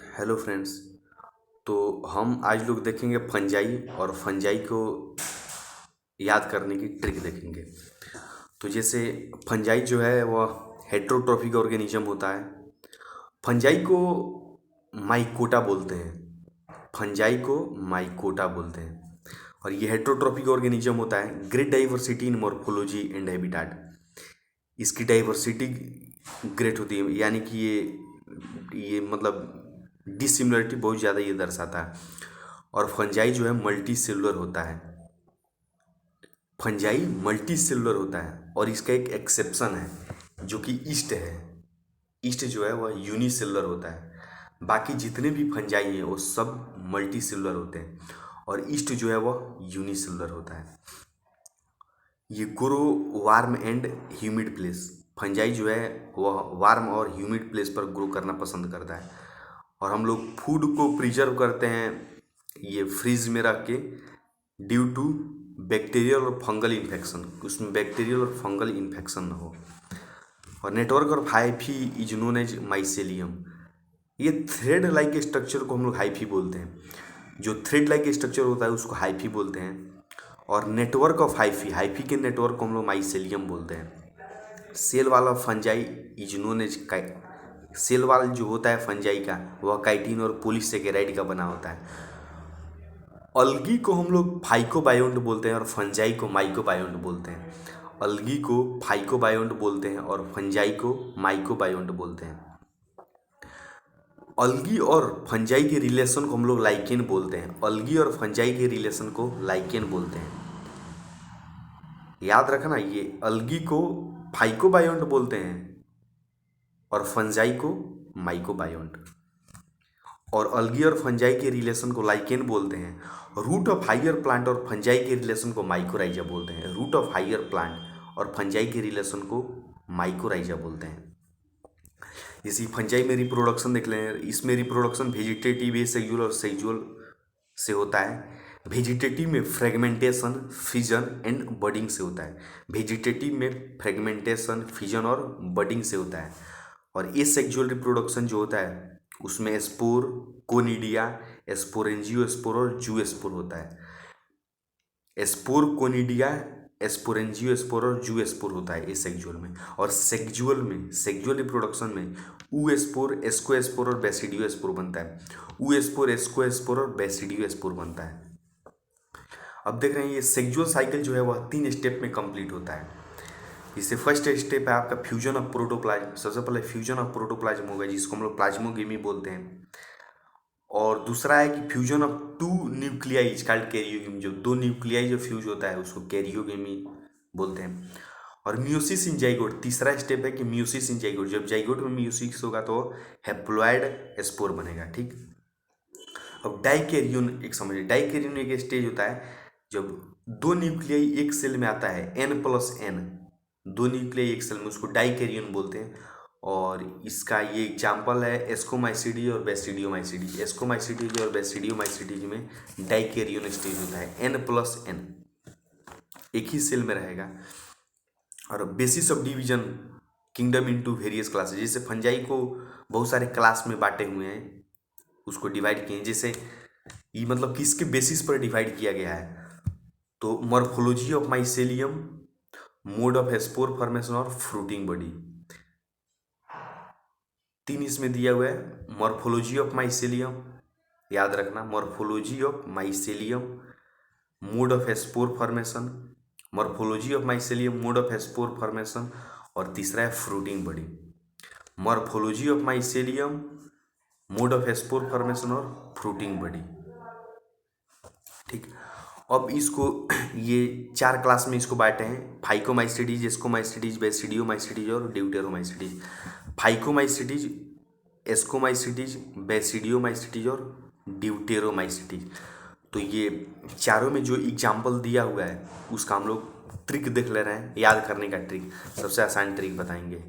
Hello friends. तो हम आज लोग देखेंगे फंजाई और फंजाई को याद करने की ट्रिक देखेंगे। तो जैसे फंजाई जो है वह हेट्रोट्रॉफिक ऑर्गेनिज्म होता है। फंजाई को माइकोटा बोलते हैं। फंजाई को माइकोटा बोलते हैं और ये हेट्रोट्रॉफिक ऑर्गेनिज्म होता है। Great diversity in morphology and habitat. इसकी डाइवर्सिटी ग्रेट होती है, यानी कि ये मतलब डिसिमिलरिटी बहुत ज़्यादा ये दर्शाता है। और फंजाई जो है मल्टी सेलुलर होता है। फंजाई मल्टी सेलुलर होता है और इसका एक एक्सेप्शन है जो कि ईस्ट है। ईस्ट जो है वह यूनिसेलुलर होता है। बाकी जितने भी फंजाई हैं वो सब मल्टी सेलुलर होते हैं और ईस्ट जो है वह यूनिसेलुलर होता है। ये grow warm and humid place. Fungi जो है वह वार्म और ह्यूमिड प्लेस पर ग्रो करना पसंद करता है। और हम लोग फूड को प्रिजर्व करते हैं ये फ्रीज में रख के, ड्यू टू बैक्टीरियल और फंगल इन्फेक्शन। उसमें बैक्टीरियल और फंगल इन्फेक्शन ना हो। और नेटवर्क और hyphae is known as mycelium. ये थ्रेड लाइक स्ट्रक्चर को हम लोग हाइफी बोलते हैं। जो थ्रेड लाइक स्ट्रक्चर होता है उसको हाइफी बोलते हैं। और नेटवर्क ऑफ हाइफी, हाइफी के नेटवर्क को हम लोग माइसेलियम बोलते हैं। Cell wall fungi is known as cell wall जो होता है फंजाई का वह काइटिन और पॉलीसेकेराइड का बना होता है। अलगी को हम लोग फाइकोबायोन्ट बोलते हैं और फंजाई को माइकोबायोन्ट बोलते हैं। अलगी को फाइकोबायोन्ट बोलते हैं और फंजाई को माइकोबायोन्ट बोलते हैं। अलगी और फंजाई के रिलेशन को हम लोग लाइकेन बोलते हैं। अलगी और फंजाई के रिलेशन को लाइकेन बोलते हैं। याद रखना, ये अलगी को फाइकोबायोन्ट बोलते हैं और फंजाई को माइकोबायोन्ट। और अलगी और फंजाई के रिलेशन को लाइकेन बोलते हैं। रूट ऑफ हायर प्लांट और फंजाई के रिलेशन को माइकोराइजा बोलते हैं। रूट ऑफ हायर प्लांट और फंजाई के रिलेशन को माइकोराइजा बोलते हैं। इसी फंजाई में रिप्रोडक्शन देख लें। इसमें रिप्रोडक्शन वेजिटेटिव, एसेक्सुअल और सेक्सुअल से होता है। वेजिटेटिव में फ्रेगमेंटेशन, फिजन एंड बडिंग से होता है। वेजिटेटिव में फ्रेगमेंटेशन, फिजन और बडिंग से होता है। और एसेक्सुअल रिप्रोडक्शन जो होता है उसमें स्पोर, कोनिडिया, स्पोरेंजियोस्पोर और जूस्पोर होता है। स्पोर, कोनिडिया, स्पोरेंजियोस्पोर और जूस्पोर होता है एसेक्सुअल में। और सेक्सुअल में, सेक्सुअल रिप्रोडक्शन में ऊस्पोर, एस्कोस्पोर और बेसिडियोस्पोर बनता है। ऊस्पोर, एस्कोस्पोर और बेसिडियोस्पोर बनता है। अब देख रहे हैं ये सेक्सुअल साइकिल जो है वह 3 स्टेप में कंप्लीट होता है। इससे फर्स्ट स्टेप है आपका फ्यूजन ऑफ प्रोटोप्लाज्म। सबसे पहले फ्यूजन ऑफ प्रोटोप्लाज्म होगा जिसको हम लोग प्लाज्मोगेमी बोलते हैं। और दूसरा है कि fusion of 2 nuclei is called karyogamy. जो 2 न्यूक्लियाई जो फ्यूज होता है उसको कैरियोगेमी बोलते हैं। और मियोसिस इन जाइगोट, तीसरा स्टेप है कि मियोसिस इन जाइगोट। जब जाइगोट में मियोसिस होगा तो हैप्लॉइड स्पोर बनेगा। ठीक। अब डाइकैरियोन एक समझिए। डाइकैरियोन एक स्टेज होता है जब 2 न्यूक्लियाई एक सेल में आता है, n+n, 2 न्यूक्लियाई एक सेल में, उसको डाइकैरियोन बोलते हैं। और इसका ये एग्जाम्पल है एस्कोमाइसीडी और बेसिडियोमाइसीडी। एस्कोमाइसीडी और बेसिडियोमाइसीडी में डाइकैरियोन स्टेज होता है, n+n एक ही सेल में रहेगा। और basis of division kingdom into various classes. जैसे फंजाई को बहुत सारे क्लास में बांटे हुए हैं, उसको डिवाइड किए। जैसे ये मतलब किसके बेसिस पर डिवाइड किया गया है, तो morphology of mycelium, mode of spore formation और फ्रूटिंग बॉडी, 3 इसमें दिया हुआ है। मॉर्फोलॉजी ऑफ माइसेलियम, याद रखना, morphology of mycelium, mode of spore formation, morphology of mycelium, mode of spore formation, और तीसरा है fruiting body. Morphology of mycelium, mode of spore formation और फ्रूटिंग बॉडी। ठीक। अब इसको ये 4 क्लास में इसको बांटे हैं। फाइकोमाइसीडीज, एस्कोमाइसीडीज, बेसिडियोमाइसीडीज और ड्यूटेरोमाइसीडीज। फाइकोमाइसीडीज, एस्कोमाइसीडीज, बेसिडियोमाइसीडीज और ड्यूटेरोमाइसीडीज। तो ये चारों में जो एग्जाम्पल दिया हुआ है उसका हम लोग ट्रिक देख ले रहे हैं। याद करने का ट्रिक, सबसे आसान ट्रिक बताएंगे।